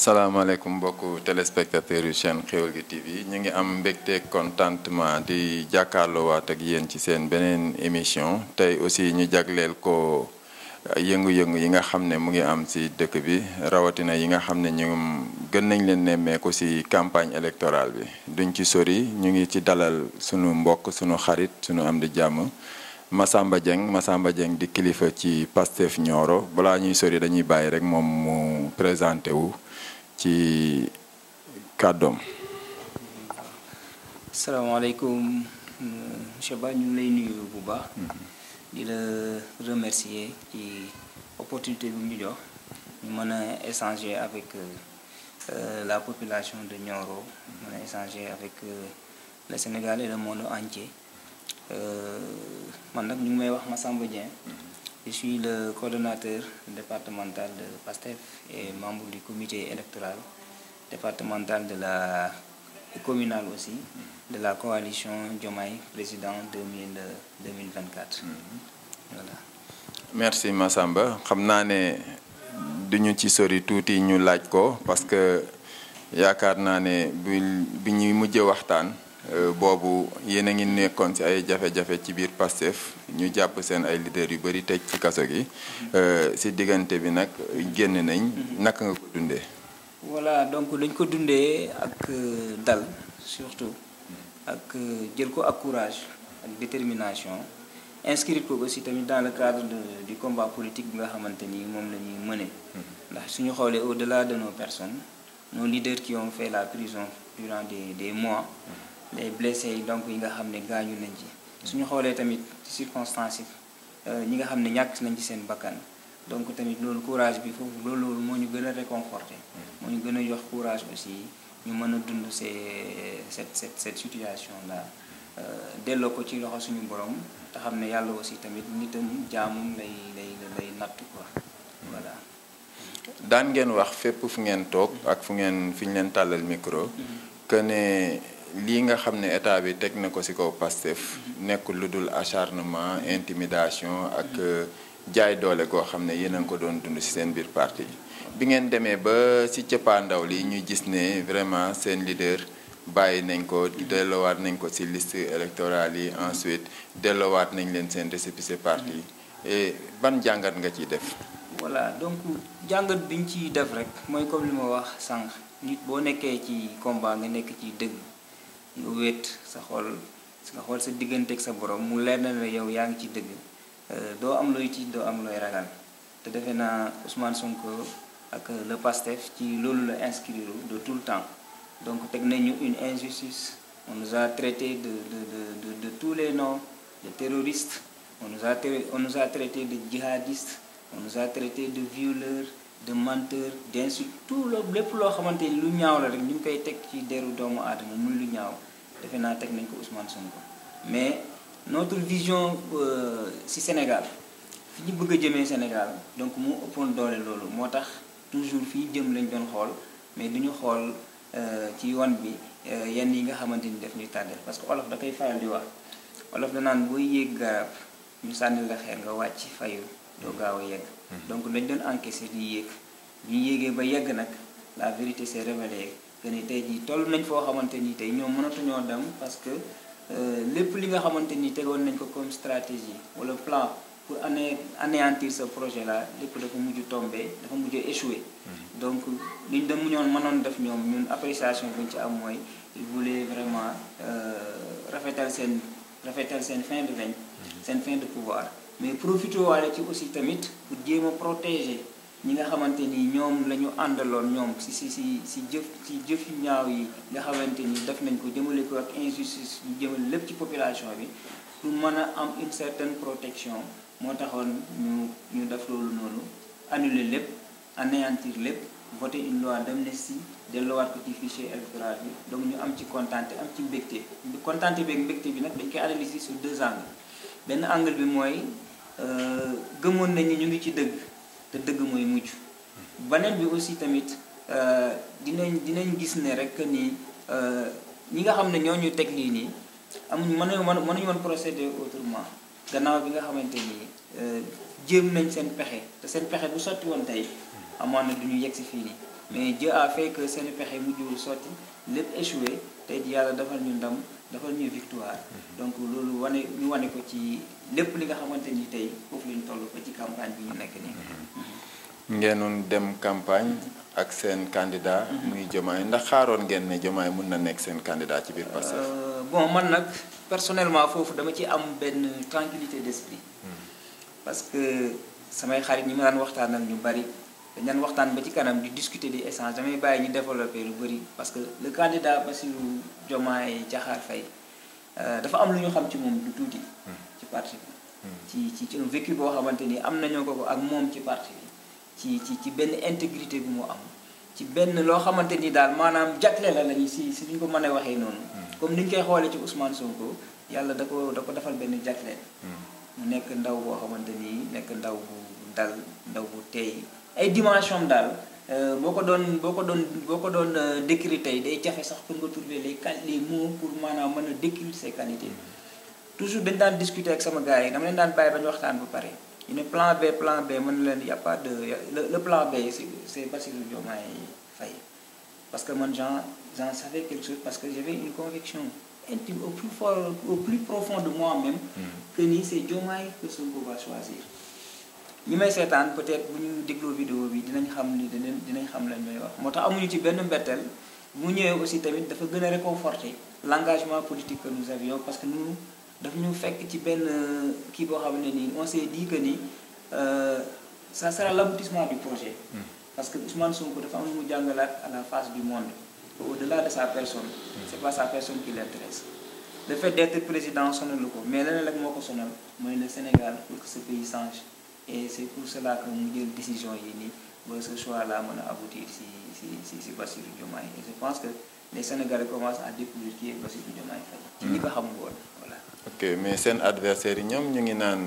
salaamaaleykum mbokku téléspectateurs yu chaîne Xeweul gi TV ñu ngi am mbégte contentement di jàkkaarloowaat ak yéen ci seen beneen émission tey aussi ñu jagleel ko yëngu-yëngu yi nga xam ne mu ngi am ci dëkk bi rawatina yi nga xam ne ñu gën nañ leen nemmeeku ci campagne électorale bi duñ ci sori ñu ngi ci dalal sunu mbokk sunu xarit sunu am di jàmm Massamba Dieng di kilifa ci Pastef Nioro balaa ñuy sori dañuy bàyyi rek moom mu présenté wu ci kàddoom. Asalaamaaleykum monsieur Ba ñu ngi lay nuyu bu baax. di la remercier ci opportunité bi ñu jox ñu mën a échanger avec la population de Nioro mën a échanger avec le Sénégal et le monde entier. man nag ñu ngi may wax Massamba Dieng. Je suis le coordonnateur départemental de PASTEF et membre du comité électoral départemental de la communal aussi de la coalition Diomaye Président 2024. Voilà. Merci Massamba xam naa ne duñu ci sori tuuti ñu laaj ko parce que yaakaar naa ne bi ñuy mujjee waxtaan. Boobu yéen a ngi nekkoon ci ay jafe-jafe ci biir Pastef ñu jàpp seen ay leaders yu bari tëj ci kaso gi ci diggante bi nag génn nañ naka nga ko dundee. Voilà donc dañ ko dundee ak dal surtout ak jël ko ak courage ak détermination inscrire ko aussi tamit dans le cadre du combat politique bi nga xamante ni moom la ñuy mëne ndax suñu xoolee au-delà de nos personnes nos leaders qui ont fait la prison durant des mois. Les blessés donc yi nga xam ne gaañu nañ ci suñu xoolee tamit ci circonstances yi ñi nga xam ne ñàkk nañ ci seen bakkan donc tamit loolu courage bi foofu loolu moo ñu gën a réconforté moo ñu gën a jox courage aussi ñu mën a dund cette situation là delloo ko ci loxo suñu borom te xam ne yàlla aussi tamit nitam jaamum lay natt quoi voilà. daan ngeen wax fépp fu ngeen toog ak fi ñu leen tàllal micro que ne lii nga xam ne état bi teg na ko ci kaw Pastef nekkul lu dul acharnement intimidation ak jaay doole goo xam ne yéen a ngi ko doon dund ci seen biir parti bi ngeen demee ba ci cëppaandaw li ñu gis ne vraiment seen leader bàyyi nañ ko delloowaat nañ ko ci liste électorale yi ensuite delloowaat nañ leen seen récépissé parti et ban jàngat nga ciy def. voilà donc jàngat bi ñu ciy def rek mooy comme li ma wax sànq nit boo nekkee ci combat nga nekk ci dëgg. nga wéet sa xol sa diggante ak sa borom mu leer na la yow yaa ngi ci dëgg doo am looy tiit doo am looy ragal te defe naa Ousmane Sonko ak le Pastef ci loolu la inscrire de tout le temps donc teg nañu une injustice on nous a traité de tous les noms de terroristes on nous a traité de djihadistes on nous a traité de violeurs de menteurs d'insultes tout loolu lépp loo xamante ni lu ñaaw la rek ñu ngi koy teg ci deru doomu aadama muy lu ñaaw defe naa teg nañ ko Ousmane Sonko mais notre vision ci Sénégal fi ñu bëgg a jëmee Sénégal donc moo ëppoon doole loolu moo tax toujours fii jëm lañ doon xool mais duñu xool ci yoon bi yenn yi nga xamante ni def ñuy tàddeel parce que olof da koy fayal di wax olof da naan booy yéeg garab ñu sànni la xeer nga wàcc fayu doo gaaw a yegg donc dañ doon encaisser di yéeg bi ñu yéegee ba yegg nag la vérité s'est révélée que ni tey jii toll nañ foo xamante ni tey ñoom mënatuñoo dem parce que lépp li nga xamante ni tegoon nañ ko comme stratégie wala plan pour anéantir ce projet là lépp dafa mujj tombé dafa mujj échoué donc li ñu dem mënoon def ñoom ñun appréciation bu ñu ci am mooy il voulait vraiment rafetal seen fin de règne seen fin de pouvoir mais profité waale ci aussi tamit pour jéem a protéger ñi nga xamante ni ñoom la ñu àndaloon ñoom ci jëf yu ñaaw yi nga xamante ni def nañ ko jëmale ko ak injustice ñu jëmale lépp ci population bi pour mën a am une certaine protection moo taxoon ñu def loolu noonu annuler lépp anéantir lépp voter une loi d'amnistie delloowaat ko ci fichier électoral bi donc ñu am ci kontaante am ci mbégte kontaante beeg mbégte bi nag dañ koy analyser sur deux angles benn angle bi mooy gëmoon nañ ni ñu ngi ci dëgg te dëgg mooy mujj beneen bi aussi tamit dinañ gis ne rek ni ñi nga xam ne ñoo ñu teg lii nii mënuñu woon procéder autrement gannaaw bi nga xamante ni jéem nañ seen pexe te seen pexe bu sotti woon tey amoon na du ñu yegg si fii nii mais Dieu a fait que seen pexe mujjul sotti lépp échoué tey ji yàlla defal ñu ndam defal ñu victoire donc loolu ñu wane ko ci lépp li nga xamante ni tey foofu lañu toll ko ci campagne bi ñu nekk nii. ngeenoon dem campagne ak seen candidat muy Diomaye ndax xaaroon ngeen ne Diomaye mun na nekk seen candidat ci biir Pastef. bon man nag personnellement foofu dama ci am benn tranquillité d'esprit parce que samay xarit ñi ma daan waxtaanal ñu bari dañ daan waxtaan ba ci kanam di discuter di échange damay bàyyi ñu développer lu bari parce que le candidat Bassirou Diomaye Diakhar Faye dafa am lu ñu xam ci moom du tuuti ci parti bi ci un vécu boo xamante ni am nañoo ko ak moom ci parti bi ci benn intégrité bu mu am ci benn loo xamante ni daal maanaam jagle la lañu si ñu ko mën a waxee noonu comme ni ñu koy xoolee ci Ousmane Sonko yàlla da ko defal benn jagle mu nekk ndaw boo xamante ni nekk ndaw bu dal ndaw bu teey ay dimension daal boo ko doon décrire tey day jafe sax pour nga trouver les mots pour maanaam mën a décrire ses qualités toujours dañ daan discuter ak sama gars yi dama leen daan bàyyi ba ñu waxtaan ba pare ñu ne plan B mën leen y a pas de le plan B c'est Bassirou Diomaye Faye parce que man j'en savais quelque chose parce que j'avais une conviction intime au plus fort au plus profond de moi-même que ni c'est Diomaye que Sonko va choisir ñi may seetaan peut-être bu ñu dégloo vidéo bi dinañ xam lañ may wax moo tax amuñu ci benn mbetteel mu ñëwee aussi tamit dafa gën a réconforter l'engagement politique que nous avions parce que nous daf ñu fekk ci benn kii boo xam ne nii on s'est dit que ni ça sera l'aboutissement du projet parce que Ousmane Sonko dafa am lu mu jàngalaat à la face du monde au-delà de sa personne c'est pas sa personne qui l'intéresse le fait d'être président sonalu ko mais leneen rek moo ko sonal mooy le Sénégal pour que ce pays change et c'est pour cela que mu jël décision yi nii ba ce choix là mën a aboutir si Bassirou Diomaye et je pense que les Sénégalais commencent à découvrir qui est Bassirou Diomaye Faye ci ñi ko xamul woon voilà. ok mais seen adversaire yi ñoom ñu ngi naan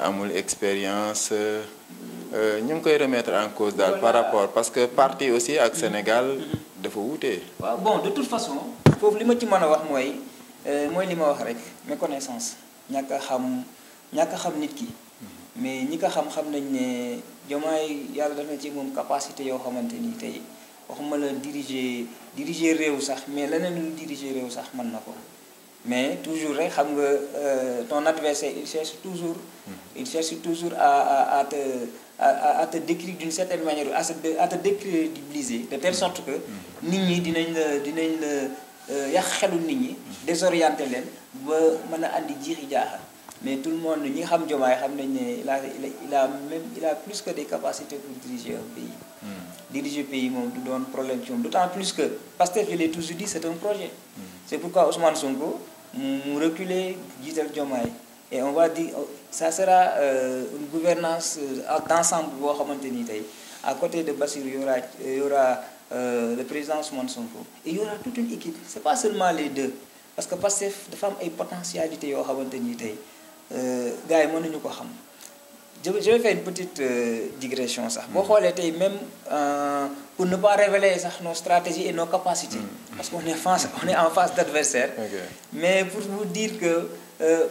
amul expérience ñu ngi koy remettre en cause daal par rapport parce que parti aussi ak Sénégal dafa wuute. waaw bon de toute façon foofu li ma ci mën a wax mooy li ma wax rek méconnaissance ñàkk a xam nit ki mais ñi ko xam nañ ne Diomaye yàlla def na ci moom capacité yoo xamante ni tey waxuma la diriger réew sax mais leneen lu diriger réew sax mën na ko mais toujours rek xam nga ton adversaire il cherche toujours à te décrire d'une certaine manière à te décrédibiliser de telle sorte que nit ñi dinañ la yàq xelu nit ñi désorienter leen ba mën a andi jiixi jaaxa mais tout le monde ñi xam Diomaye xam nañ ne il a plus que des capacités pour diriger un pays diriger pays moom du doon problème ci moom d'autant plus que Pastef je l'ai toujours dit c'est un projet c'est pourquoi Ousmane Sonko mu reculer jiital Diomaye et on va dire ça sera une gouvernance d'ensemble boo xamante ni tey à côté de Bassirou y aura le président Ousmane Sonko et il y aura toute une équipe c'est pas seulement les deux parce que Pastef dafa am ay potentialités yoo xamante ni tey gars yi mën nañu ko xam je vais faire une petite digression sax boo xoolee tey même pour ne pas révéler sax nos stratégies et nos capacités parce qu'on est en face d'adversaire mais pour vous dire que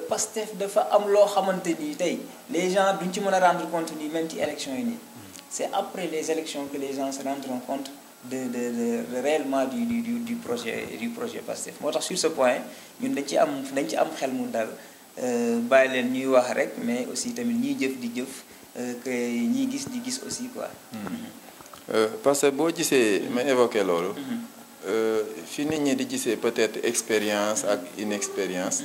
Pastef dafa am loo xamante ni tey les gens duñ ci mën a rendre compte ni même ci élections yi nii c'est après les élections que les gens se rendront compte de réellement du projet Pastef moo tax sur ce point ñun dañ ci am xel mu dal bàyyi leen ñuy wax rek mais aussi tamit ñiy jëf di jëf que ñiy gis di gis aussi quoi. parce que boo gisee ma évoqué loolu. fi nit ñi di gisee peut-être expérience ak inexpérience.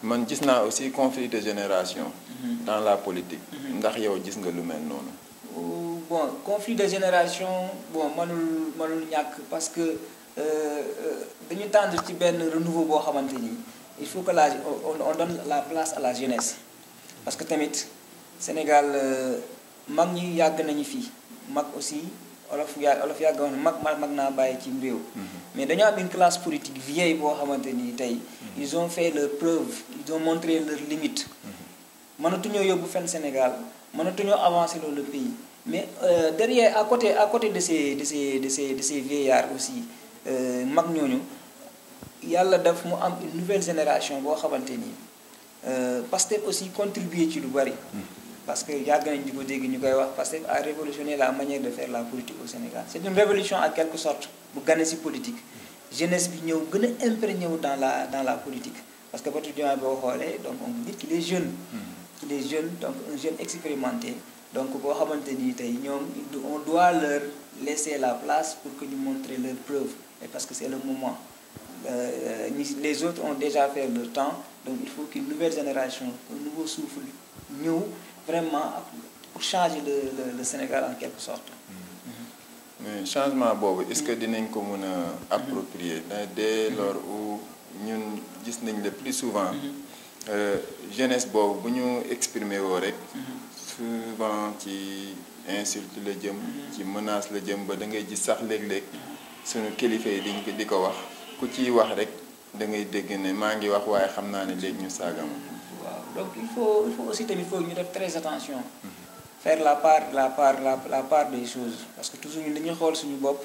man gis naa aussi conflit de génération. dans la politique. ndax yow gis nga lu mel noonu. bon conflit de génération bon mënul ñàkk parce que dañu tendre ci benn renouveau boo xamante ni. il faut que on donne la place à la jeunesse parce que tamit Sénégal mag ñi yàgg nañu fii mag aussi olof yàgg wax ne mag naa bàyyi ci réew mais dañoo am une classe politique vieille boo xamante ni tey ils ont fait leur preuve ils ont montré leurs limites mënatuñoo yóbbu fenn Sénégal mënatuñoo avancer loolu le pays mais derrière à côté de ces vieillards aussi mag ñooñu yàlla daf mu am une nouvelle génération boo xamante ni Pastef aussi contribuer ci lu bari parce que yàgg nañ di ko dégg ñu koy wax Pastef a révolutionné la manière de faire la politique au Sénégal c'est une révolution en quelque sorte bu gane ci politique jeunesse bi ñëw gën a imprégné wu dans la politique parce que Batou Diomaye boo xoolee donc on peut dire qu'il est jeune il est jeune donc un jeune expérimenté donc boo xamante ni tey ñoom on doit leur laisser la place pour que ñu montrer leurs preuves et parce que c'est le moment les autres ont déjà fait leur temps donc il faut qu'une nouvelle génération un nouveau souffle ñëw vraiment pour changer le Sénégal en quelque sorte. mais changement boobu est-ce que dinañ ko mën a approprier dès lors où ñun gis nañ le plus souvent jeunesse boobu bu ñu exprimer woo rek souvent ci insulte la jëm ci menace la jëm ba da ngay gis sax léeg-léeg suñu kilifa yi di ko wax ku ciy wax rek da ngay dégg ne maa ngi wax waaye xam naa ne léegi ñu saaga ma. waaw donc il faut aussi tamit faut ñu def très attention faire la part des choses parce que toujours ñun dañuy xool suñu bopp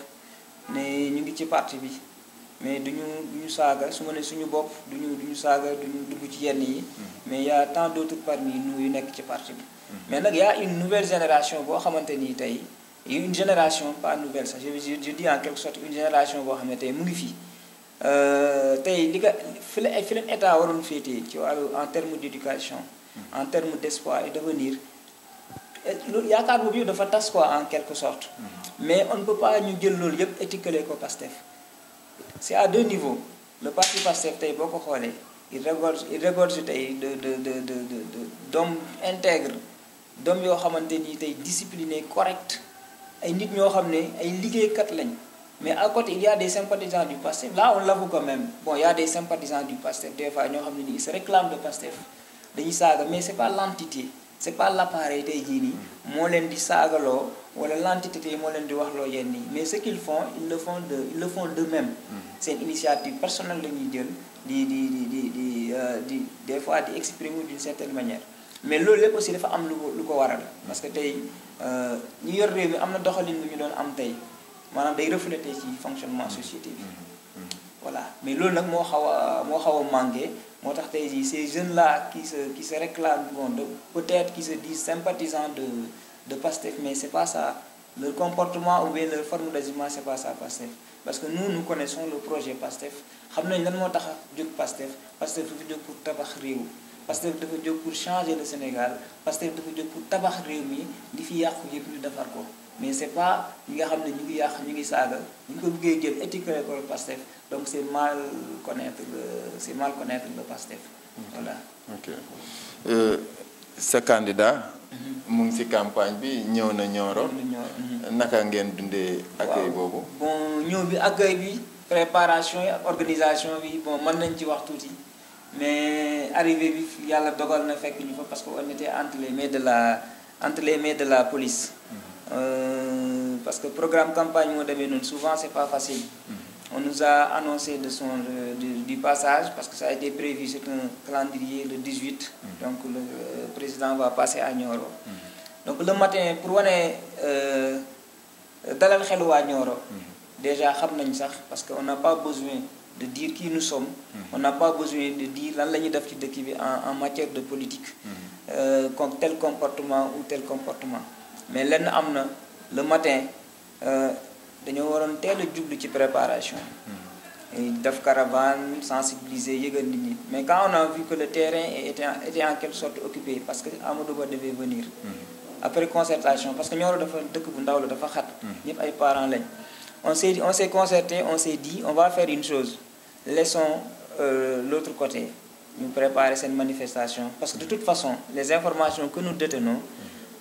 ne ñu ngi ci parti bi mais duñu saaga su ma ne suñu bopp duñu saaga duñu dugg ci yenn yi mais il y a tant d'autres parmi nous yu nekk ci parti bi mais nag y a une nouvelle génération boo xamante ni tey une génération pas nouvelle sax je dis en quelque sorte une génération boo xam ne tey mu ngi fii tey li nga fi leen état waroon féetee ci wàllu en termes d'éducation en termes d'espoir et d'avenir loolu yaakaar boobu yëpp dafa tas quoi en quelque sorte mais on ne peut pas ñu jël loolu yëpp étiqueter ko Pastef c'est à deux niveaux le parti Pastef tey boo ko xoolee il regorge tey de d'hommes intègres d'hommes yoo xamante ni tey disciplinés corrects ay nit ñoo xam ne ay liggéeykat lañ mais à côté il y a des sympathisants du Pastef là on l'avoue quand même bon il y a des sympathisants du Pastef des fois ñoo xam ne ni ils se réclament de Pastef dañuy saaga mais c'est pas l'entité c'est pas l'appareil tey jii nii moo leen di saagaloo wala l'entité tey moo leen di waxloo yenn yi mais ce qu'ils font ils le font d'eux-mêmes seen initiative personnelle la ñuy jël di des fois di exprimer d'une certaine manière mais loolu lépp aussi dafa am lu ko waral parce que tey ñu yor réew mi am na doxalin bu ñu doon am tey maanaam day refléter ci fonctionnement société bi voilà mais loolu nag moo xaw a manqué moo tax tey jii ces jeunes là qui se réclament bon de peut-être qui se disent sympathisants de Pastef mais c'est pas ça leur comportement ou bien leur forme d'agissement c'est pas ça Pastef parce que nous connaissons le projet Pastef xam nañ lan moo tax a jóg Pastef dafa jóg pour tabax réew Pastef dafa jóg pour changer le Sénégal Pastef dafa jóg pour tabax réew mi li fi yàqu yëpp ñu defar ko mais c'est pas ñi nga xam ne ñu ngi yàq ñu ngi saaga ñu ko bëggee jël étiqueté ko Pastef donc c'est mal connaître le Pastef voilà. ok sa candidat. mu ngi ci campagne bi ñëw na Nioro. naka ngeen dundee accueil boobu. bon ñëw bi accueil bi préparation yi ak organisation bi bon mën nañ ci wax tuuti mais arrivé bi yàlla dogal na fekk ñu fa parce que on était entre les mains de la police. Parce que programme campagne moo demee noonu souvent c'est pas facile. On nous a annoncé du passage parce que ça a été prévu c'est un calendrier le 18. Donc le président va passer à Nioro. Donc le matin pour wane dalal xelu waa Nioro. Déjà xam nañ sax parce que on n'a pas besoin de dire qui nous sommes. On n'a pas besoin de dire lan la ñuy def ci dëkk bi en matière de politique. Comme tel comportement ou tel comportement. Mais lenn am na le matin dañoo waroon teel a jublu ci préparation def caravane sensibiliser yëgal nit ñi mais quand on a vu que le terrain était en quelque sorte occupé parce que Amadou Ba devait venir après concertation parce que Nioro dafa dëkk bu ndaw la dafa xat ñëpp ay parents lañ on s'est concerté on s'est dit on va faire une chose laissons l'autre côté ñu préparer cette manifestation parce que de toute façon les informations que nous détenons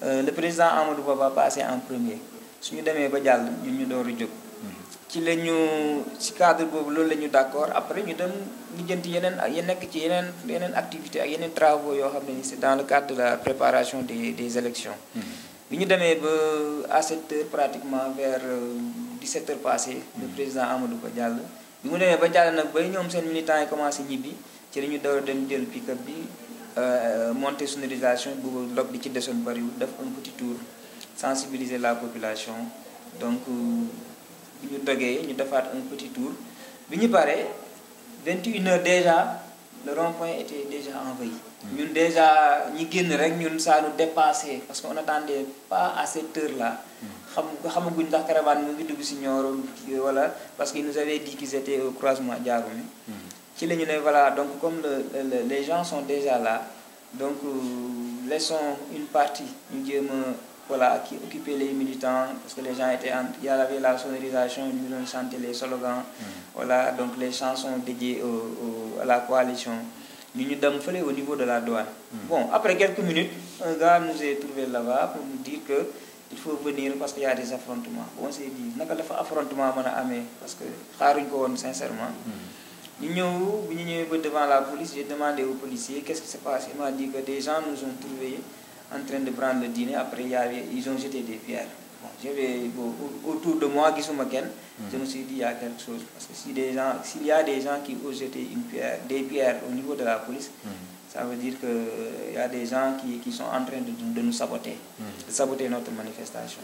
le président Amadou Ba va passer en premier suñu demee ba jàll ñun ñu door a jóg ci la ñu ci cadre boobu loolu la ñu d'accord après ñu dem lijjanti yeneen nekk ci yeneen activités ak yeneen travaux yoo xam ne ni c'est dans le cadre de la préparation des élections bi ñu demee ba à 7 heures pratiquement vers 17 heures passées le président Amadou Ba jàll bi mu demee ba jàll nag bay ñoom seen militants yi commencé ñibbi ci la ñu door a dem jël pick-up bi monter sonorisation boobu log bi ci desoon bariwul def un petit tour sensibiliser la population donc bi ñu dogee ñu defaat un petit tour bi ñu paree 21 heures déjà le rond-point était déjà envahi. Ñun déjà ñi génn rek ñun ça nous dépassait parce qu'on n'attendait pas à cette heure-là. xamaguñ ndax caravane mu ngi dugg si Nioro wala parce qu'ils nous avaient dit qu'ils étaient au croisement Diaroumé. ci la ñu ne voilà donc comme les gens sont déjà là donc laissons une partie ñu jéem a voilà qui occuper les militants parce que les gens étaient il y avait la sonorisation ñu doon chanter les slogans. Voilà donc les chansons dédiées à la coalition. Nous dem fële au niveau de la douane. Bon après quelques minutes un gars nous est trouvé là-bas pour nous dire que il faut venir parce qu'il y a des affrontements. On s'est dit naka dafa affrontement mën a amee parce que xaaruñ ko woon sincèrement. ñu ñëw bu ñu ñëwee ba devant la police j'ai demandé aux policiers qu'est-ce qui s'est passé. Il m'a dit que des gens nous ont trouvés en train de prendre le dîner après ils ont jeté des pierres. Bon j'avais autour de moi gisuma kenn. Je me suis dit il y a quelque chose parce que s'il y a des gens qui osent jeter des pierres au niveau de la police. Ça veut dire que il y a des gens qui sont en train de nous saboter. De saboter notre manifestation.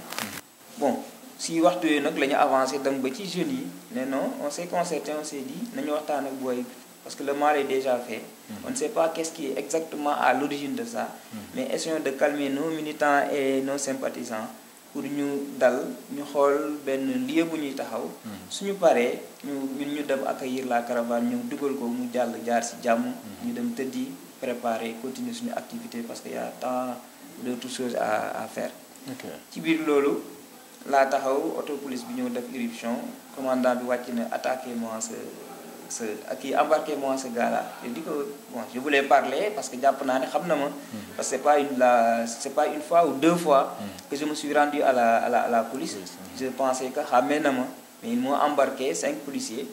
Bon si waxtu yooyu nag la ñu avancé dem ba ci jeunes yi mais non on s'est concerté on s'est dit nañu waxtaan ak booy parce que le mal est déjà fait. On ne sait pas qu'est-ce qui est exactement à l'origine de ça. Mais essayons de calmer nos militants et nos sympathisants pour ñu dal ñu xool benn lieu bu ñuy taxaw. suñu paree ñu dem accueillir la caravane ñu dugal ko mu jaar ci jàmm. ñu dem tëddi préparer continuer suñu activité parce que y a tant d'autres choses à faire. ci biir loolu laa taxaw auto police bi ñëw def irruption commandant bi wàcc na attaqué moi embarqué moi ce gars-là. Je dis que bon je voulais parler parce que jàpp naa ne xam na ma. parce que c'est pas une fois ou deux fois. que je me suis rendu à la police. Je pensais que xàmmee na ma mais ils m'ont embarqué 5 policiers.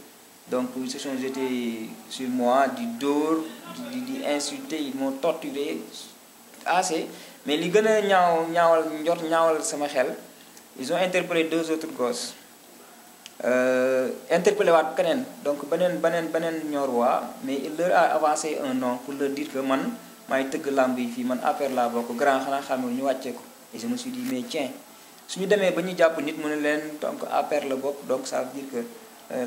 Donc ils se sont jetés sur moi di dóor di insulter ils m'ont torturé assez mais li gën a ñaawal sama xel ils ont interpellé 2 autres gosses. Interpellé waat keneen donc beneen Niorois mais il leur a avancé un nom pour leur dire que man maay tëgg làmb yi fii man affaire laa bokk grand xanaa xamul ñu wàccee ko et je me suis dit mais tiens suñu demee ba ñu jàpp nit mu ne leen donc affaire la bokk donc ça veut dire que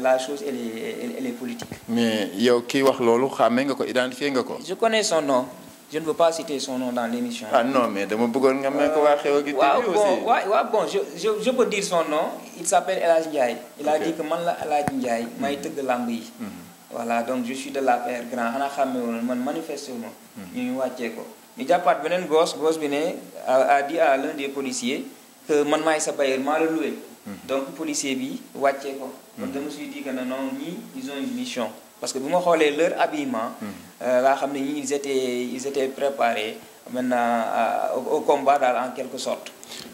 la chose elle est politique. mais yow kii wax loolu xàmmee nga ko identifié nga ko. Je connais son nom. Je ne veux pas citer son nom dans l'émission. Ah non, mais dama bëggoon nga may ko waa Xeweul gi TV aussi. Bon, je peux dire son nom. Il s'appelle El Hadj Ndiaye. Il a dit que man la El Hadj Ndiaye may tëgg lamb yi. Voilà, donc je suis de l'APR grand xanaa xàmmee woon man manifesté wu ma. ñu wàccee ko. ñu jàppaat beneen gosse bi ne a dit à l'un des policiers que man maay sa bailleur maa la loué. Donc policier bi wàccee ko. Donc je me suis dit que non ñii ils ont une mission. Parce que bu ma xoolee leur habillement. laa xam ne ñii ils étaient préparés maintenant au combat daal en quelque sorte.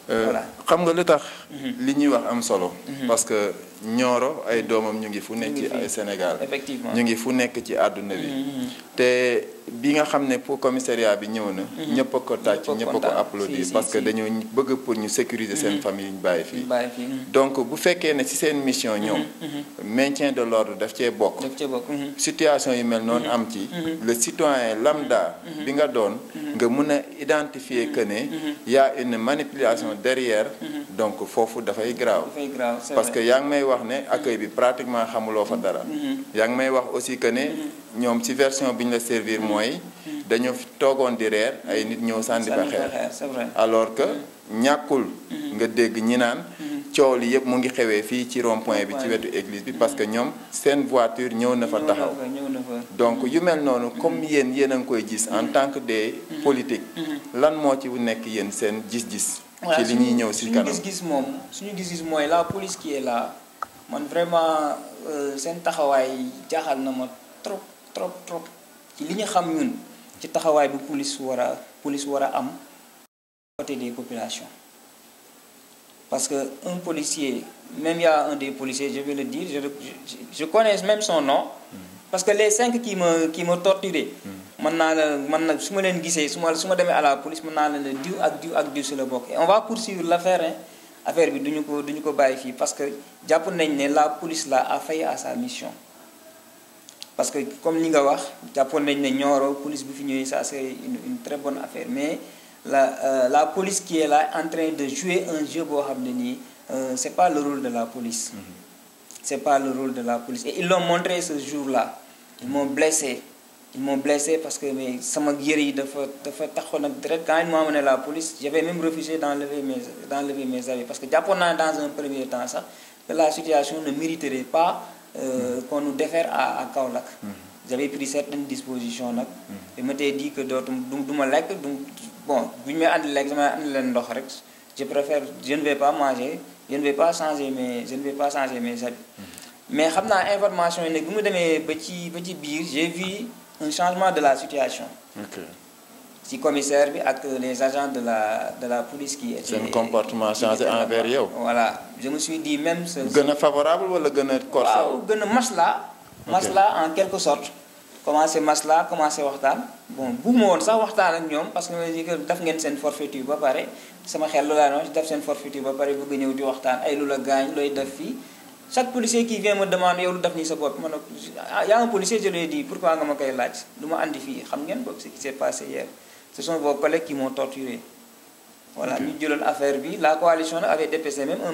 Voilà xam nga lu tax. li ñuy wax am solo. parce que Nioro ay doomam ñu ngi fu nekk ci ay Sénégal. Effectivement ñu ngi fu nekk ci àdduna bi. te bi nga xam ne pour commissariat bi ñëw na. ñëpp a ko tàcc ñëpp a ko applaudir parce que dañoo bëgg pour ñu sécuriser seen famille ñu bàyyi fii. donc bu fekkee ne ci seen mission ñoom. maintien de l'ordre daf cee bokk. situation yu mel noonu am ci. le citoyen lambda. bi nga doon. nga mun a identifier que ne. y a une manipulation derrière. donc foofu dafay grave. parce que yaa ngi may wax ne accueil bi pratiquement xamuloo fa dara. yaa ngi may wax aussi que ne ñoom ci version bi ñu la servir mooy dañoo toogoon di reer ay nit ñëw sànni fa xeer. c'est vrai alors que ñàkkul nga dégg ñi naan coow li yëpp mu ngi xewee fii ci rond point bi ci wetu église bi parce que ñoom seen voiture ñëw na fa taxaw. donc yu mel noonu comme yéen a ngi koy gis en tant que des politiques lan moo ci nekk yéen seen gis-gis. ci li ñuy ñëw si kanam suñu gis-gis mooy la police qui est là man vraiment seen taxawaay jaaxal na ma trop ci li ñu xam ñun ci taxawaay bi police war a am côté des populations parce que un policier même il y a un des policiers je vais le dire je connais même son nom parce que les 5 qui me torturé mën na su ma leen gisee su ma demee à la police mën naa la ne diw ak diw si la bokk et on va poursuivre l'affaire affaire bi duñu ko bàyyi fii parce que jàpp nañ ne la police là a failli à sa mission parce que comme li nga wax jàppoon nañ ne Nioro police bu fi ñëwee ça c'est une très bonne affaire mais la police qui est là en train de jouer un jeu boo xam ne nii c'est pas le rôle de la police. C'est pas le rôle de la police et ils l'ont montré ce jour-là. Ils m'ont blessé ils m'ont blessé parce que mais sama yére yi dafa taxoon ak deret. Quand ils m'ont amené la police j'avais même refusé d'enlever mes habits parce que jàppoon naa dans un premier temps sax que la situation ne mériterait pas qu'on nous défère à Kaolack. J'avais pris certaines dispositions nag. je m'étais dit que du ma lekk bon bu ñu may andi lekk damay andi leen ndox rek je préfère je ne vais pas manger je ne vais pas changer mes habits. mais xam naa information yi nag bu mu demee ba ci biir j'ai vu un changement de la situation. ci commissaire bi ak les agents de la police qui étaient. seen comportement changé envers yow. voilà je me suis dit même. gën a favorable wala gën a corsé. waaw gën a masla en quelque sorte. commencé waxtaan bon bugguma woon sax waxtaan ak ñoom parce que ma que def ngeen seen forfaiture ba pare sama xel lu laa noonu def seen forfaiture ba pare bëgg ñëw di waxtaan ay lu la gaañ looy def fii. chaque policier qui vient me demander yow lu def nii sa bopp ma ne y a un policier je lui ai dit pourquoi nga ma koy laaj lu ma andi fii xam ngeen boobu ce qui s'est passé hier ce sont vos collègues qui m'ont torturé. voilà ñu jëloon affaire bi la coalition avait dépêché même un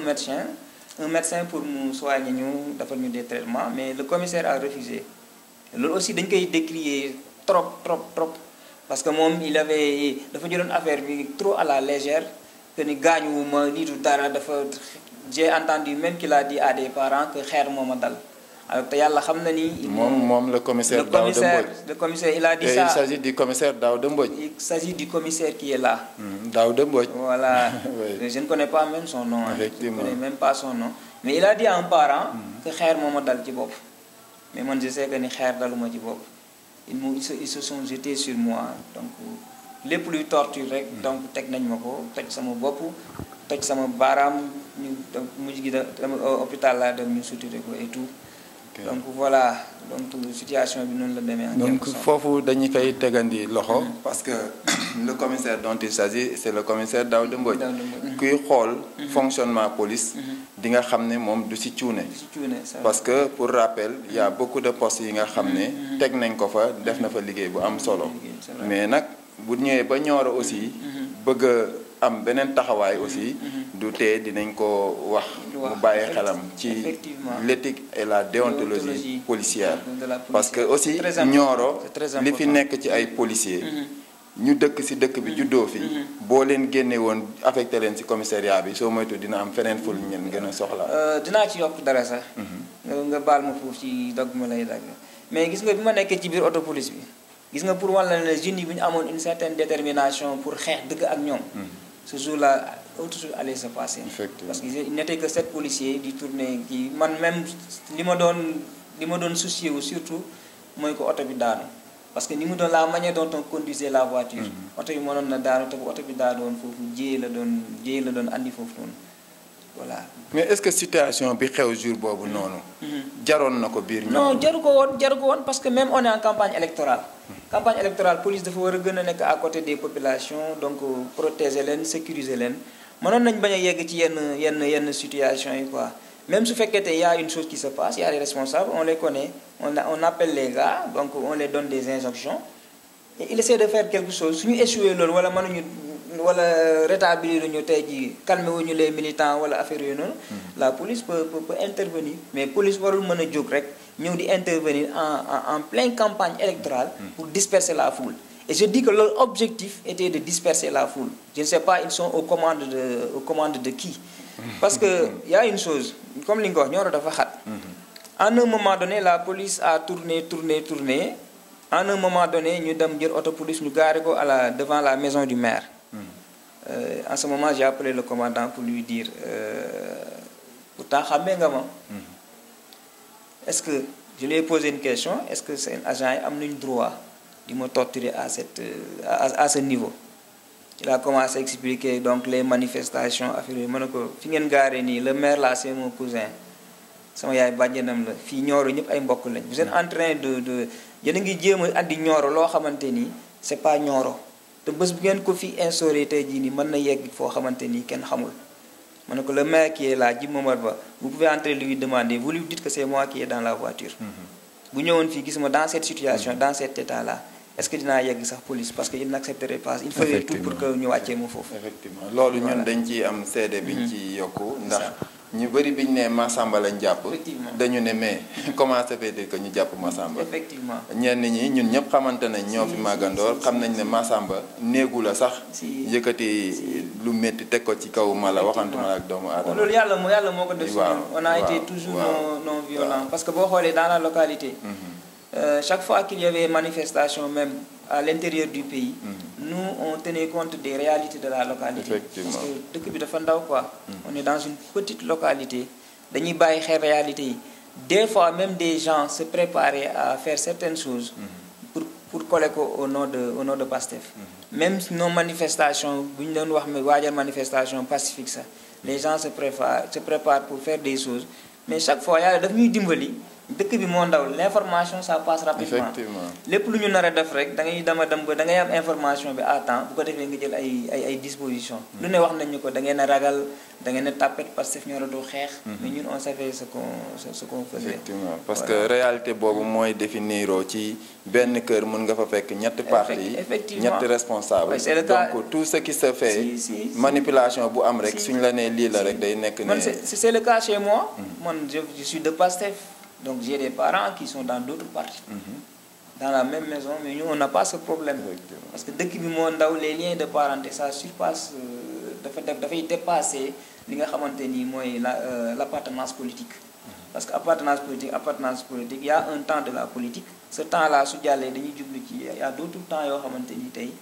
médecin pour mu soigner ñu defal ñu des traitements mais le commissaire a refusé. loolu aussi dañ koy décrier trop parce que moom dafa jëloon affaire bi trop à la légère que ni gaañuwuma lii du dara dafa. J'ai entendu même qu'il a dit à des parents que xeer moo ma dal alors te yàlla xam na ni. moom le commissaire Daouda Mbodj. le commissaire il a dit ça. Il s'agit du commissaire Daouda Mbodj. Il s'agit du commissaire qui est là. Daouda Mbodj. Voilà. Oui. Je ne connais pas même son nom. Effectivement. Je ne connais même pas son nom. Mais il a dit à un parent que xeer moo ma dal ci bopp. mais man je sais que ni xeer daluma ci bopp. Ils se sont jetés sur moi donc lépp luy torture rek. donc teg nañ ma ko toj sama bopp toj sama baaraam. ñu donc mujj gi hôpital laa dem ñu suturé ko et tout. donc voilà donc situation bi noonu la demee. donc foofu dañu koy tegandi loxo. parce que le commissaire dont il s'agit c'est le commissaire Daouda Mbodj. kuy xool fonctionnement police. di nga xam ne moom du ci cuune. parce que pour rappel il y a beaucoup de postes yi nga xam ne. teg nañ ko fa def na fa liggéey bu am solo. mais nag bu ñëwee ba Nioro aussi. bëgg am beneen taxawaay aussi. du tee dinañ ko wax mu bàyyi xelam ci l'éthique et la déontologie policière parce que aussi Nioro li fi nekk ci ay policiers ñu dëkk ci dëkk bi juddoo fi boo leen génne woon affecté leen ci commissariat bi soo moytu dina am feneen ful ñen gën a soxla dinaa ci yokk dara sax nga baal ma foofu ci dagg ma lay dagg mais gis nga bi ma nekkee ci biir auto police bi gis nga pour wàlla ne jeunes yi bu ñu amoon une certaine détermination pour xeex dëgg ak ñoom ce jour-là autre chose allait se passer. Parce qu'il n'était que 7 policiers di tourner kii man même li ma doon soucier wu surtout mooy ko oto bi daanu parce que ni mu doon la manière dont on conduisait la voiture. oto bi mënoon na daanu te bu oto bi daanu woon foofu jéey la doon andi foofu noonu voilà. mais est-ce que situation bi xew jour boobu noonu. jaroon na ko biir ñoom. non jaru ko woon parce que même on est en campagne électorale. campagne électorale police dafa war a gën a nekk à côté des populations donc protéger leen sécuriser leen. mënoon nañ bañ a yegg ci yenn situation yi quoi même su fekkee te y a une chose qui se passe y a les responsables on les connaît on appelle les gars donc on les donne des injonctions et il essaie de faire quelque chose suñu échoué loolu wala mënuñu wala rétablir ñu tey jii calmer wuñu les militants wala affaire yooyu noonu la police peut intervenir mais police warul mën a jóg rek ñëw di intervenir en pleine campagne électorale pour disperser la foule. Et je dis que leur objectif était de disperser la foule. Je ne sais pas, ils sont aux commandes de qui. Parce que y a une chose, comme li nga wax Nioro dafa xat. À un moment donné, la police a tourné. À un moment donné, ñu dem jël auto police ñu garé ko devant la maison du maire. En ce moment, j'ai appelé le commandant pour lui dire pourtant xamé nga ma. Est-ce que je lui ai posé une question, est-ce que c'est un agent yi am nañ droit di ma torturer à ce niveau. Il a commencé à expliquer donc les manifestations affaire yi ma ne ko fi ngeen gaaree nii le maire là c'est mon cousin sama yaay bàjjenam la fii Nioro ñëpp ay mbokk lañ. vous êtes en train de yéen a ngi jéem a andi Nioro loo xamante ni c'est pas Nioro te bés bu ngeen ko fi instauré tey jii nii mën na yegg foo xamante ni kenn xamul. ma ne ko le maire qui est là Djib Momar Ba vous pouvez entrer lui demander vous lui dites que c'est moi qui est dans la voiture. bu ñëwoon fii gis ma dans cette situation dans cet état là. est-ce que dinaa yegg sax police parce que il n'accepterait pas il ferait tout pour que ñu wàccee ma foofu. effectivement loolu ñun dañ ci am seede biñ ci yokku ndax ñu bëri bi ñu nee Massamba lañ jàpp. Effectivement. dañu ne mais comment ça fait dire que ñu jàpp Massamba. effectivement ñenn ñi ñun ñëpp xamante nañ ñoo fi màggandoor xam nañ ne Massamba néegu la sax. yëkkati lu métti teg ko ci kaw mala waxantuma ak doomu aadama. loolu yàlla moo ko def. on a été toujours non violent parce que boo xoolee dans la localité. Chaque fois qu'il y avait manifestation même à l'intérieur du pays, nous on tenait compte des réalités de la localité. Effectivement. Parce que dëkk bi dafa ndaw quoi. On est dans une petite localité. dañuy bàyyi xel réalité yi. Des fois même des gens se préparaient à faire certaines choses. pour coller ko au nom de Pastef. Même nos manifestations bu ñu doon wax waajal manifestation pacifique sax les gens se préparent pour faire des choses mais chaque fois yàlla daf ñuy dimbali. dëkk bi moo ndaw l'information ça passe rapidement. Effectivement. lépp lu ñu nar a def rek da ngay dem ba da ngay am information bi à temps bu ko defee nga jël ay dispositions. lu ne wax nañu ko da ngeen a ragal da ngeen a tàppet parce que ñoo la doo xeex. mais ñun on savait ce qu'on faisait. Effectivement parce que réalité boobu mooy définiroo ci benn kër mën nga fa fekk ñetti parti ñetti responsable donc tout ce qui se fait. manipulation bu am rek suñ la nee lii la rek day nekk ne. man c'est le cas chez moi. man je suis de Pastef. Donc j'ai des parents qui sont dans d'autres partis. Dans la même maison, mais nous on n'a pas ce problème. Parce que dëkk bi moo ndaw les liens de parenté ça surpasse dafay dépasser li nga xamante ni mooy l'appartenance politique. Parce que appartenance politique il y a un temps de la politique. Ce temps-là su jàllee dañuy jublu ci il y a d'autres temps yoo xamante ni tey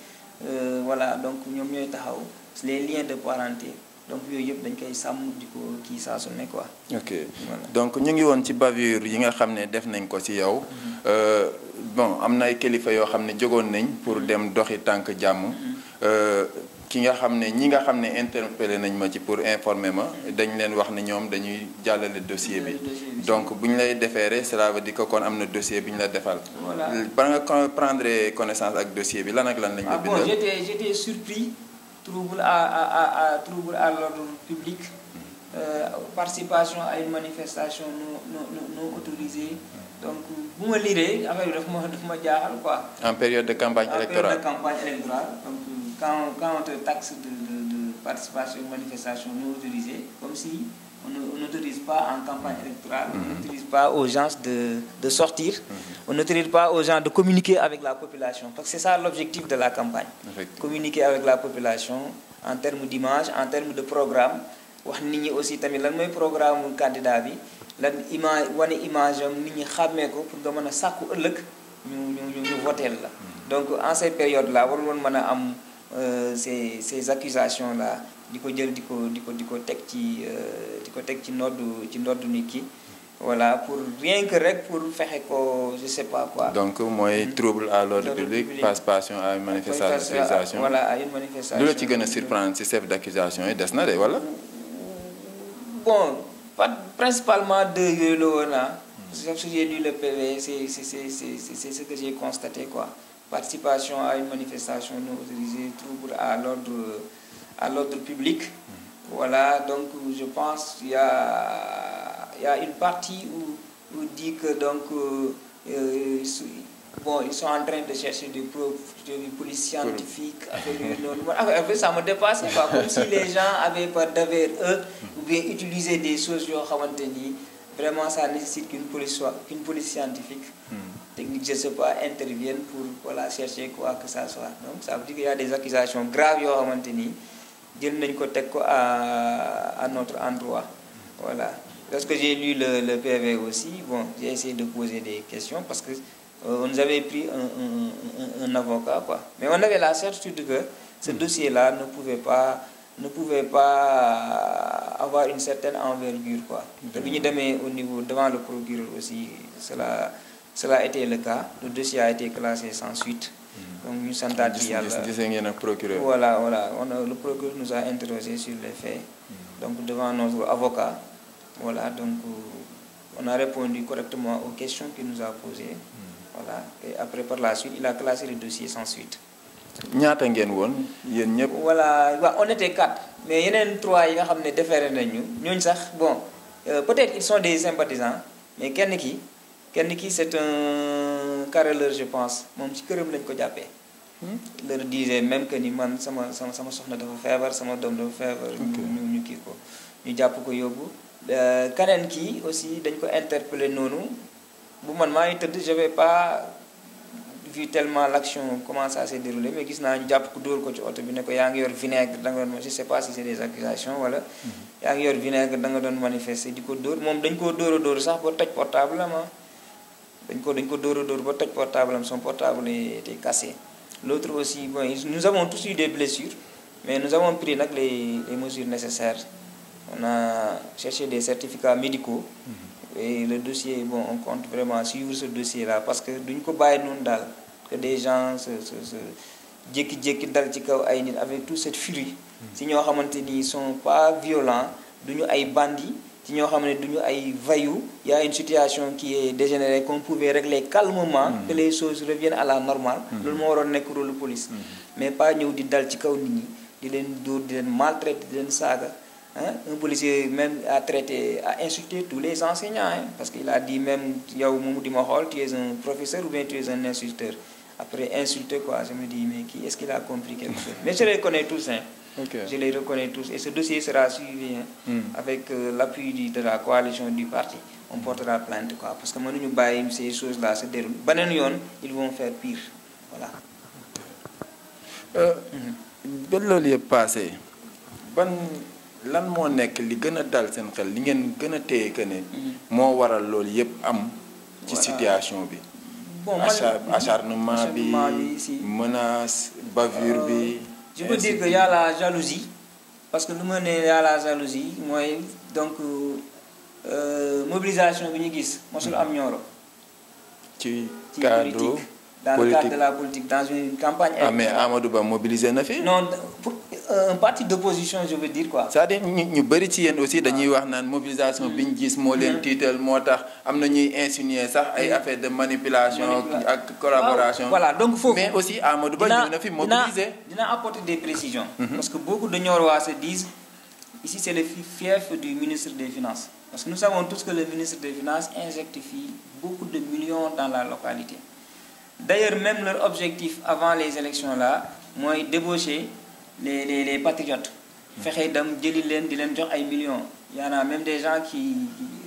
voilà donc ñoom ñooy taxaw les liens de parenté. donc yooyu yëpp dañ koy sàmm di ko kii saa su ne quoi. ok donc ñu ngi woon ci bavure yi nga xam ne def nañ ko ci yow. bon am na ay kilifa yoo xam ne jógoon nañ pour dem doxi tànk jàmm. ki nga xam ne ñi nga xam ne interpellé nañ ma ci pour informer ma dañ leen wax ne ñoom dañuy jàllale dossier bi. donc bu ñu lay déféré cela veut dire que kon am na dossier bi ñu la defal. voilà ba nga prendre connaissance ak dossier bi lan ak lan lañ la bindal. bon j'étais surpris. trouble à l'ordre public, participation à une manifestation non autorisée. Donc, bu ma liree affaire bi daf ma jaaxal quoi. En période de campagne électorale. Donc, quand on te taxe de participation à une manifestation non autorisée, comme si on n'autorise pas en campagne électorale, on n'autorise pas aux gens de sortir, on n'autorise pas aux gens de communiquer avec la population. Parce que c'est ça l'objectif de la campagne. Communiquer avec la population en termes d'image, en termes de programme. wax nit ñi aussi tamit lan mooy programme candidat bi lan wane image am nit ñi xàmmee ko pour nga mën a sàkku ëllëg ñu voteel la. Donc en ces périodes là warul woon mën a am ces accusations là di ko jël di ko teg ci noddu nit ki. Voilà pour rien que rek pour fexe ko je sais pas quoi. Donc mooy trouble à l'ordre public participation à une manifestation. Voilà à une manifestation. lu la ci gën a surprendre ci chef d'accusation yi des na de wala. Bon principalement deux yooyu la woon sauf que j'ai lu le PV c'est ce que j'ai constaté quoi. Participation à une manifestation non autorisée, trouble à l'ordre public. Voilà donc je pense il y a une partie où dit que donc ils sont en train de chercher des preuves de police scientifique avec ça me dépasse quoi comme si les gens avaient peur d'avers eux ou bien utiliser des choses yoo xamante ni vraiment ça nécessite qu'une police scientifique technique je sais pas intervienne pour voilà chercher quoi que ça soit donc ça veut dire qu'il y a des accusations graves yoo xamante ni jël nañ ko teg ko à notre endroit voilà. Lorsque j'ai lu le PV aussi, bon, j'ai essayé de poser des questions parce que on nous avait pris un avocat, quoi. Mais on avait la certitude que ce dossier-là ne pouvait pas avoir une certaine envergure, quoi. Et puis, au niveau, devant le procureur aussi, cela a été le cas. Le dossier a été classé sans suite. Donc, nous sommes procureur. Voilà. Le procureur nous a interrogés sur les faits. Donc, devant notre avocat. Voilà, donc on a répondu correctement aux questions qu'il nous a posées. Voilà, et après par la suite, il a classé le dossier sans suite. ñaata ngeen woon yéen ñëpp. Voilà, on était 4. Mais yeneen 3 yi nga xam ne déféré nañu ñooñu sax bon peut-être ils sont des sympathisants mais kenn ki c'est un carreleur je pense moom ci këram lañ ko jàppee. Il leur disait même que ni man sama soxna dafa feebar sama doom dafa feebar. ñu kii ko ñu jàpp ko yóbbu. keneen kii aussi dañ ko interpellé noonu bu man maa ngi tëdd je vais pas vu tellement l'action comment ça s'est déroulé mais gis naa ñu jàpp ko dóor ko ci oto bi ne ko yaa ngi yor vinaigre da nga doon je sais pas si c'est des accusations wala yaa ngi yor vinaigre da nga doon manifester di ko dóor moom dañ koo dóor a dóor sax ba toj portable am dañ ko dóor a dóor ba toj portable am son portable était cassé. L'autre aussi bon nous avons tous eu des blessures mais nous avons pris nag les mesures nécessaires on a cherché des certificats médicaux et le dossier bon on compte vraiment suivre ce dossier là parce que duñ ko bàyyi noonu daal que des gens se jékki-jékki dal ci kaw ay nit avec toute cette furie si ñoo xamante ni sont pas violents duñu ay bandits ci ñoo xam ne duñu ay voyous y a une situation qui est dégénérée qu'on pouvait régler calmement que les choses reviennent à la normale loolu moo waroon nekk rôle police mais pas ñëw di dal ci kaw nit ñi di leen dóor di leen maltraiter di leen saaga un policier même a insulté tous les enseignants parce qu'il a dit même yow moomu di ma xool tu es un professeur ou bien tu es un insulteur après insulter quoi je me dis mais qui est-ce qu'il a compris quelque chose mais je les connais tous Okay. Je les reconnais tous et ce dossier sera suivi avec l'appui de la coalition du parti on portera plainte quoi parce que mënuñu bàyyi ces choses là se déroulent beneen yoon ils vont faire pire voilà. ba loolu yëpp passé lan moo nekk li gën a dal seen xel li ngeen gën a téye que ne moo waral loolu yëpp am ci situation bi bon acharnement bi menace bavure bi je peux dire que y a la jalousie parce que lu ma ne y a la jalousie mooy donc mobilisation bi ñu gis mosul am Nioro ci cadre politique dans le cadre de la politique dans une campagne mais Amadou Ba mobilisé na fi non pour un parti d'opposition je veux dire quoi c'est-à-dire ñu bëri ci yéen aussi dañuy wax naan mobilisation bi ñu gis moo leen tiital moo tax am na ñuy insinuer sax ay affaire de manipulation ak collaboration voilà donc foofu mais aussi Amadou Ba ñëw na fi mobiliser dina apporter des précisions parce que beaucoup de Niorois se disent ici c'est le fief du ministre des Finances parce que nous savons tous que le ministre des Finances injecte fii beaucoup de millions dans la localité d'ailleurs même leur objectif avant les élections là mooy débaucher les patriotes fexe dem jëli leen di leen jox ay millions y en a même des gens qui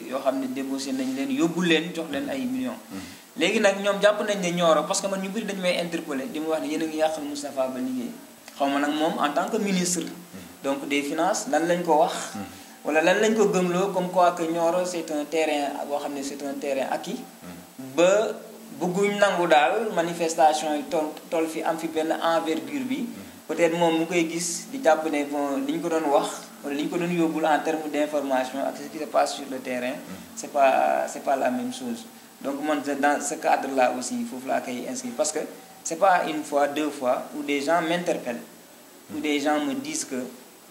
yoo xam ne débauché nañ leen yóbbul leen jox leen ay millions léegi nag ñoom jàpp nañ ne Nioro parce que man ñu bëri dañu may interpeller di mu wax ne yéen a ngi yàqal Moustapha Ba liggéey xaw ma nag moom en tant que ministre donc des finances lan lañ ko wax wala lan lañ ko gëmloo comme quoi que Nioro c'est un terrain boo xam ne c'est un terrain acquis ba bëgguñ nangu daal manifestation yi toll fi am fi benn envergure bi peut-être moom mu koy gis di jàpp ne bon li ñu ko doon wax wala li ñu ko doon yóbbul en termes d'information ak ce qui se passe sur le terrain c'est pas la même chose donc man dans ce cadre là aussi foofu laa koy inscrire parce que c'est pas une fois deux fois où des gens m'interpellent où des gens me disent que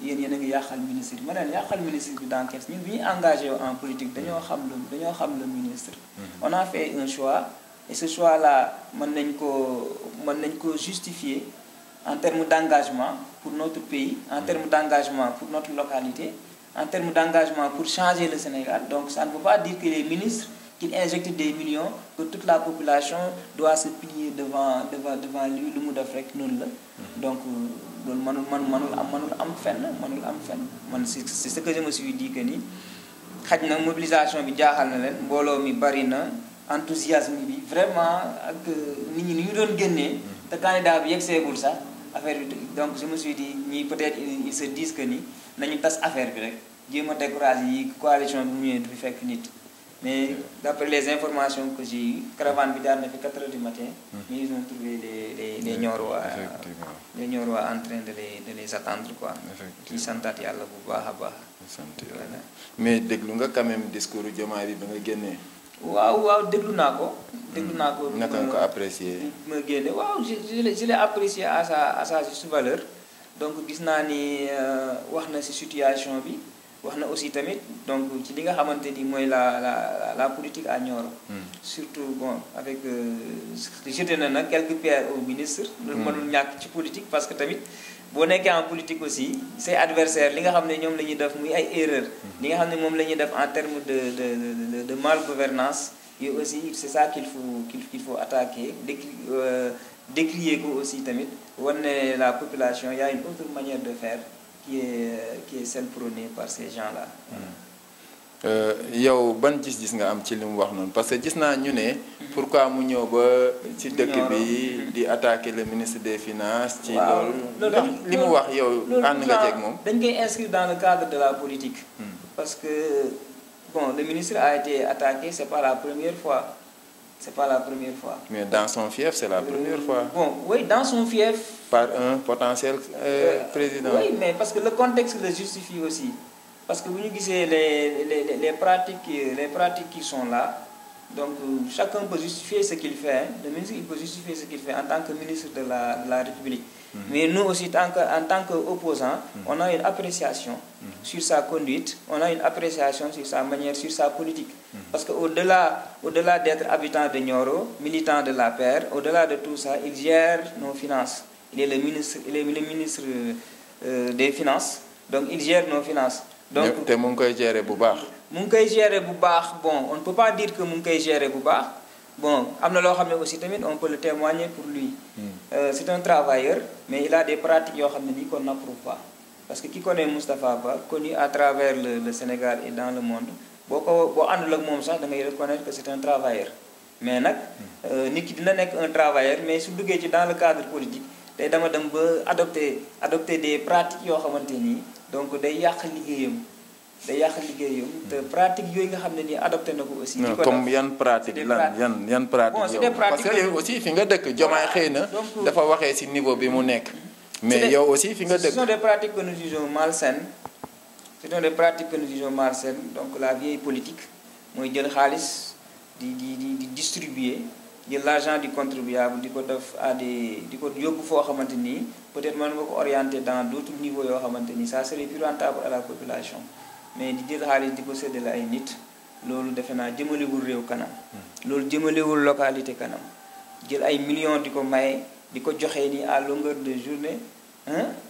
yéen a ngi yàqal ministre bi ma leen yàqal ministre bi dans quel ñun bi ñu engagé en politique dañoo xam le ministre on a fait un choix et ce choix là mën nañ ko justifier en termes d'engagement pour notre pays en termes d'engagement pour notre localité en termes d'engagement pour changer le Sénégal donc ça ne veut pas dire que les ministres qu'ils injectent des millions que toute la population doit se plier devant lui lu mu def rek noonu la donc loolu mënul am fenn man c'est ce que je me suis dit que ni xaj na mobilisation bi jaaxal na leen mbooloo mi bari na enthousiasme bi vraiment ak nit ñi ni ñu doon génnee te candidat bi yegg seegul sax affaire bi donc je me suis dit ñii peut-être ils se disent que ni nañu tas affaire bi rek jéem a décourager yi coalition bi mu ñëwee du fi fekk nit mais d'après les informations que j'ai eues caravane bi jaar na fi 4 heures du matin mais ils ont trouvé les Niorois en train de les attendre quoi ci santaat yàlla bu baax a baax mais déglu nga quand même discours Diomaye bi ba nga génnee waaw déglu naa ko naka nga ko apprécier ma génne waaw je l'ai apprécié à sa juste valeur donc gis naa ni wax na ci situation bi wax na aussi tamit donc ci li nga xamante ni mooy la politique à Nioro surtout bon avec jeté na nag quelques pierres au ministre loolu mënul ñàkk ci politique parce que tamit boo nekkee en politique aussi say adversaires li nga xam ne ñoom la ñuy def muy ay erreurs li nga xam ne moom la ñuy def en termes de malgouvernance yooyu aussi c'est ça qu'il faut attaquer décrier ko aussi tamit war ne la population y a une autre manière de faire qui est celle prônée par ces gens-là. yow ban gis-gis nga am ci li mu wax noonu parce que gis naa ñu ne pourquoi mu ñëw ba ci dëkk bi di attaquer le ministre des finances ci loolu ndax li mu wax yow ànd nga ceeg moom dañ koy inscrire dans le cadre de la politique parce que bon le ministre a été attaqué c'est pas la première fois mais dans son fief c'est la première fois bon oui dans son fief par un potentiel président oui mais parce que le contexte le justifie aussi parce que bu ñu gisee les pratiques qui sont là donc chacun peut justifier ce qu'il fait le ministre il peut justifier ce qu'il fait en tant que ministre de la République mais nous aussi en tant qu'opposants on a une appréciation sur sa conduite on a une appréciation sur sa manière sur sa politique parce que au-delà d'être habitant de Nioro militant de l'APR au-delà de tout ça il gère nos finances il est le ministre des finances donc il gère nos finances donc te mu ngi koy gérer bu baax. mu ngi koy gérer bu baax bon on ne peut pas dire que mu ngi koy gérer bu baax bon am na loo xam ne aussi tamit on peut le témoigner pour lui. C'est un travailleur mais il a des pratiques yoo xam ne nii qu'on n'approuve pas parce que ki connaît Moustapha Ba connu à travers le Sénégal et dans le monde boo àndul ak moom sax da ngay reconnaître que c'est un travailleur mais nag nit ki dina nekk un travailleur mais su duggee ci dans le cadre politique tey dama dem ba adopter des pratiques yoo xamante nii. donc day yàq liggéeyam te pratique yooyu nga xam ne nii adopté na ko aussi. di ko comme yan pratique lan yan pratique bon c'est des pratiques parce que yow aussi fi nga dëkk Diomaye xëy na dafa waxee ci niveau bi mu nekk. mais yow aussi fi nga dëkk. ce sont des pratiques que nous jugeons malsaines donc la vieille politique mooy jël xaalis di distribuer jël l'argent du contribuable di ko def di ko yóbbu foo xamante nii peut-être mën nga ko orienter dans d'autres niveaux yoo xamante ni ça serait plus rentable à la population mais di jël xaalis di ko séddale ay nit loolu defe naa jëmalewul réew kanam loolu jëmalewul localité kanam jël ay millions di ko maye di ko joxee ni à longueur de journée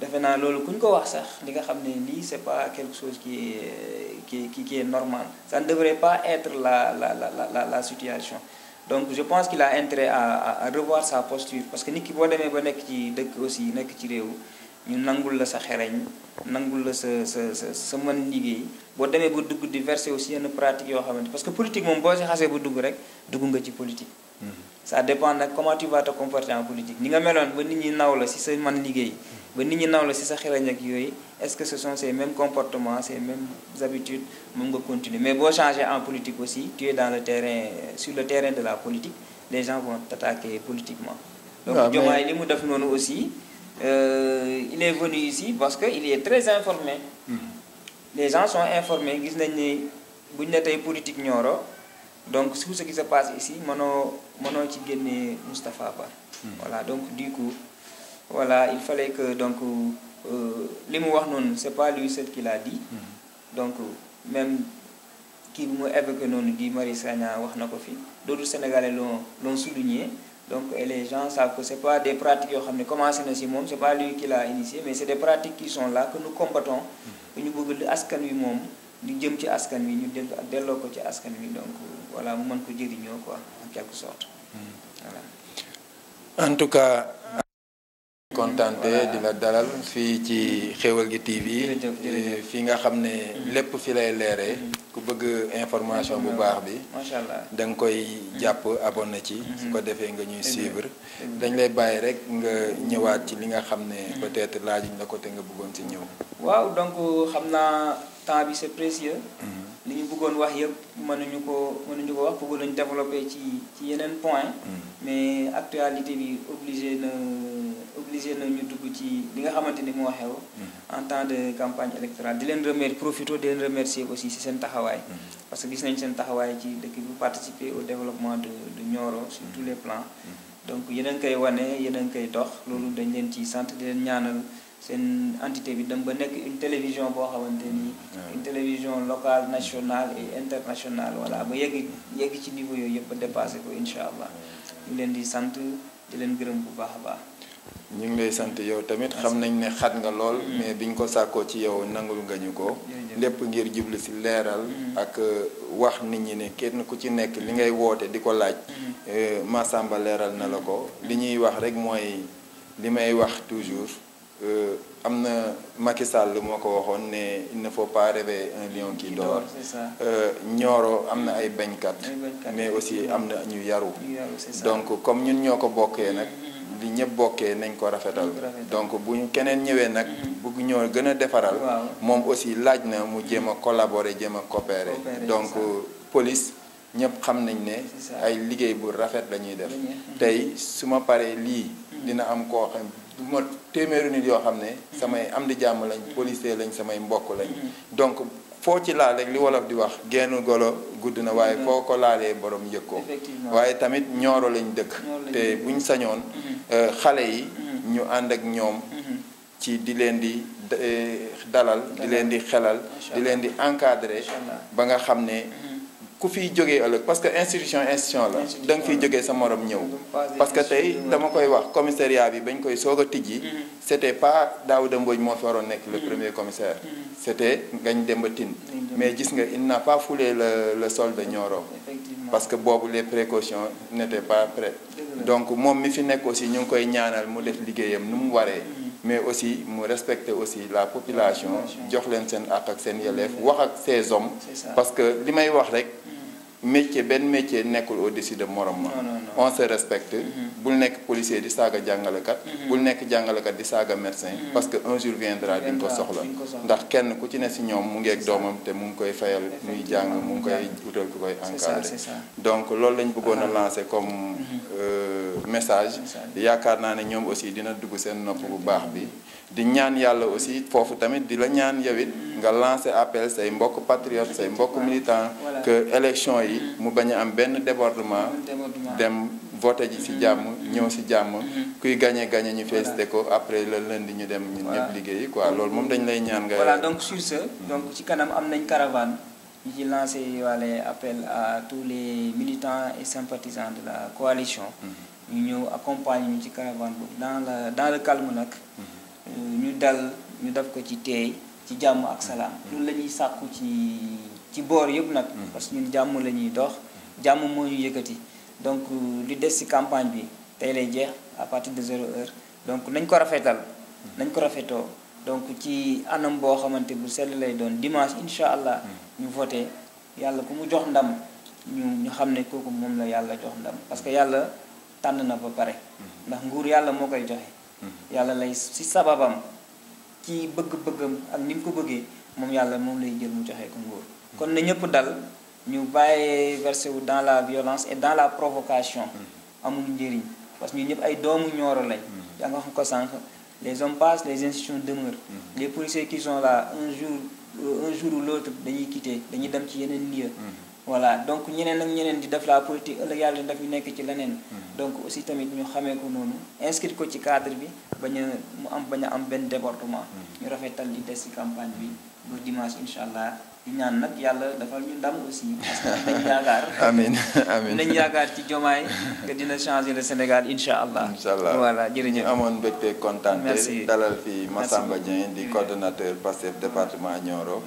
defe naa loolu ku ñu ko wax sax li nga xam ne lii c'est pas quelque chose qui est normal ça ne devrait pas être la situation donc je pense qu'il a intérêt à revoir sa posture parce que nit ki boo demee ba nekk ci dëkk aussi nekk ci réew ñu nangul la sa xereñ nangul la sa mën liggéey boo demee ba dugg di verser aussi yenn pratique yoo xamante parce que politique moom boo si xasee ba dugg rek dugg nga ci politique ça dépend nag comment tu vas te comporter en politique ni nga meloon ba nit ñi naw la si sa mën liggéey ba nit ñi naw la si sa xereñ ak yooyu est-ce que ce sont ces mêmes comportements ces mêmes habitudes moom nga continuer mais boo changer en politique aussi tu es dans le terrain sur le terrain de la politique les gens vont t'attaquer politiquement donc Diomaye li mu def noonu aussi il est venu ici parce que il est très informé les gens sont informés gis nañ ni buñ ne tey politique Nioro donc tout ce qui se passe ici mënoo ci génne Moustapha Ba voilà donc du coup voilà il fallait que donc li mu wax noonu c'est pas lui seul qui l'a dit donc même kii bi mu évoqué noonu di Marie Sagna wax na ko fi d'autres Sénégalais l'ont souligné donc et les gens savent que c'est pas des pratiques yoo xam ne commencé na si moom c'est pas lui qui l'a initié mais c'est des pratiques qui sont là que nous combattons que ñu bëgg askan wi moom di jëm ci askan wi ñu delloo ko ci askan wi donc voilà mu mën ko jëriñoo quoi en quelque sorte voilà en tout cas kontaante di la dalal fii ci Xéweul gi TV fii nga xam ne lépp fi lay leeree ku bëgg information bu baax bi macha allah da nga koy jàpp abonné ci su ko defee nga ñuy suivre dañ lay bàyyi rek nga ñëwaat ci li nga xam ne peut-être laajuñ la ko te nga bëggoon ci ñëw waaw donc xam naa temps bi c'est précieux li ñu bëggoon wax yëpp mënuñu ko wax bëggoon nañu développer ci yeneen point mais actualité bi obligé na ñu dugg ci li nga xamante ni moo xew en temps de campagne électorale di leen remercier aussi ci seen taxawaay parce que gis nañ seen taxawaay ci dëkk bi participer au développement de Nioro sur tous les plans donc yéen a ngi koy wane yéen a ngi koy dox loolu dañ leen ci sant di leen ñaanal seen entité bi dem ba nekk une télévision boo xamante ni une télévision locale nationale et internationale voilà ba yegg ci niveau yooyu yëpp ba dépassé ko incha allah ñu leen di sant di leen gërëm bu baax a baax ñu ngi lay sant yow tamit xam nañ ne xat nga lool mais biñ ko sàkkoo ci yow nangul nga ñu ko lépp ngir jublu ci leeral ak wax nit ñi ne kenn ku ci nekk li ngay woote di ko laaj Massamba leeral na la ko li ñuy wax rek mooy li may wax toujours am na Macky Sall moo ko waxoon ne il ne faut pas rêver un lion qui dort. Nioro am na ay bañkat mais aussi am na ñu yaru donc comme ñun ñoo ko bokkee nag li ñëpp bokkee nañ ko rafetal donc bu ñu keneen ñëwee nag bëgg ñoo gën a defaral moom aussi laaj na mu jéem a collaborer jéem a coopérer donc police ñëpp xam nañ ne ay liggéey bu rafet la ñuy def tey su ma paree lii dina am koo xam du ma téeméeri nit yoo xam ne samay am di jàmm lañ policier lañ samay mbokk lañ donc foo ci laal rek li wolof di wax genn golo gudd na waaye foo ko laalee borom yëg ko waaye tamit Nioro lañ dëkk te buñ sañoon xale yi ñu ànd ak ñoom ci di leen di dalal di leen di xelal di leen di encadrer ba nga xam ne ku fiy jógee ëllëg parce que institution la da nga fiy jógee sa morom ñëw parce que tey dama koy wax commissariat bi bañ koy soog a tijji c'était pas Daouda Mbodj moo fi waroon nekk le premier commissaire c'était Ngagne Demba Tine mais gis nga il n'a pas foulé le sol de Nioro parce que boobu les précautions n'étaient pas prêtes donc moom mi fi nekk aussi ñu ngi koy ñaanal mu def liggéeyam nu mu waree mais aussi mu respecter aussi la population jox leen seen àq ak seen yelleef wax ak ces hommes parce que li may wax rek benn métier nekkul au-dessus de morom ma on se respecte bul nekk policier di saaga jàngalekat bul nekk jàngalekat di saaga médecin parce que un jour viendra di nga ko soxla ndax kenn ku ci ne si ñoom mu ngi ak doomam te mu ngi koy fayal muy jàng mu ngi koy utal ku koy encadrer donc loolu lañ bëggoon a lancer comme message yaakaar naa ne ñoom aussi dina dugg seen nopp bu baax bi di ñaan yàlla aussi foofu tamit di la ñaan yow it nga lancer appel say mbokk patriote say mbokk militant que élection yi mu bañ a am benn débordement dem voté ji ci jàmm ñëw ci jàmm kuy gagné ñu félicité ko après le lundi ñu dem ñun ñëpp liggéeyi quoi loolu moom dañ lay ñaan nga voilà donc sur ce donc ci kanam am nañ caravane ñu ci lancé wale appel à tous les militants et sympathisants de la coalition ñu ñëw accompagner ñu ci caravane boobu dans le calme nag ñu def ko ci teey ci jàmm ak salaam loolu la ñuy sàkku ci boor yëpp nag parce que ñun jàmm la ñuy dox jàmm moo ñu yëkkati donc li des ci campagne bi tey lay jeex à partir de 0 heure donc nañ ko rafetal nañ ko rafetoo donc ci anam boo xamante bu sell lay doon dimanche incha allah ñu voté yàlla ku mu jox ndam ñu xam ne kooku moom la yàlla jox ndam parce que yàlla tànn na ba pare ndax nguur yàlla moo koy joxe yàlla lay ci sababam ci bëgg-bëggam ak ni mu ko bëggee moom yàlla moom lay jël mu joxe ko nguur kon na ñëpp dal ñu bàyyee versé wu dans la violence et dans la provocation amul njëriñ parce que ñu ñëpp ay doomu Nioro lañ yaa nga xam ko sànq les hommes passent les institutions demeurent les policiers qui sont là un jour ou l'autre dañuy quitter dañuy dem ci yeneen lieu voilà donc ñeneen ak ñeneen di def la politique ëllëg yàlla di def ñu nekk ci leneen donc aussi tamit ñu xamee ko noonu inscrit ko ci cadre bi bañ a am benn débordement ñu rafetal di des ci campagne bi ba dimanche incha allah di ñaan nag yàlla dafal ñu ndam aussi parce que dañ yaakaar amiin dañ yaakaar ci Diomaye que dina changer le Sénégal incha allah voilà jërëjëf ñu amoon mbégte kontaan dalal fi Massamba Dieng di coordonnateur Pastef département Nioro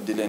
di leen